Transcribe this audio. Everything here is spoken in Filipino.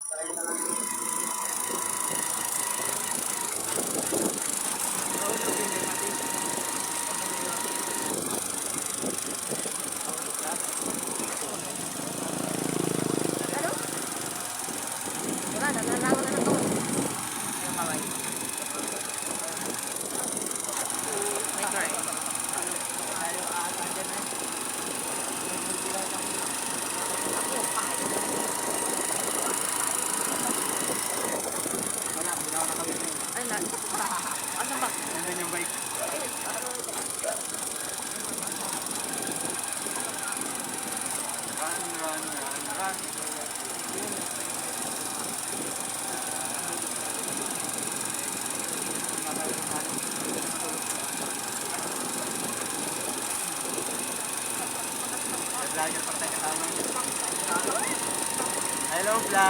Wala, nalalangon na ng tawon. May try. Ay, na. Ano ba? Nandun yung bike.